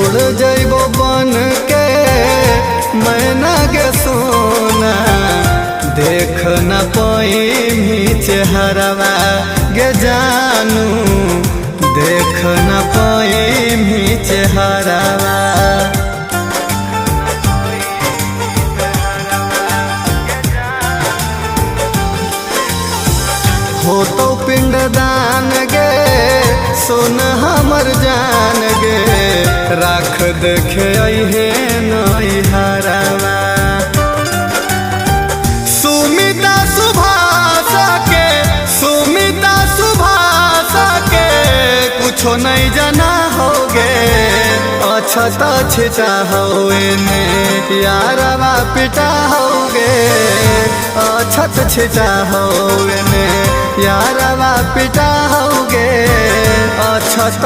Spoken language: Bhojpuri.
उड़ जइबो बन के मैना के सोना, देख न पाई चेहरवा गे जानू, देख न पाई चेहरवा। हो तो पिंडदान गे सोन हमर जान गे, राख देखे अहे नैहरवा। सुमिता सुभाषा के, सुमिता सुभाषा के कुछो नहीं जाना होगे, अछत छिटा होए ने यारवा पिटा होगे, अछत छिटा होए ने यारवा पिटा होगे, अछत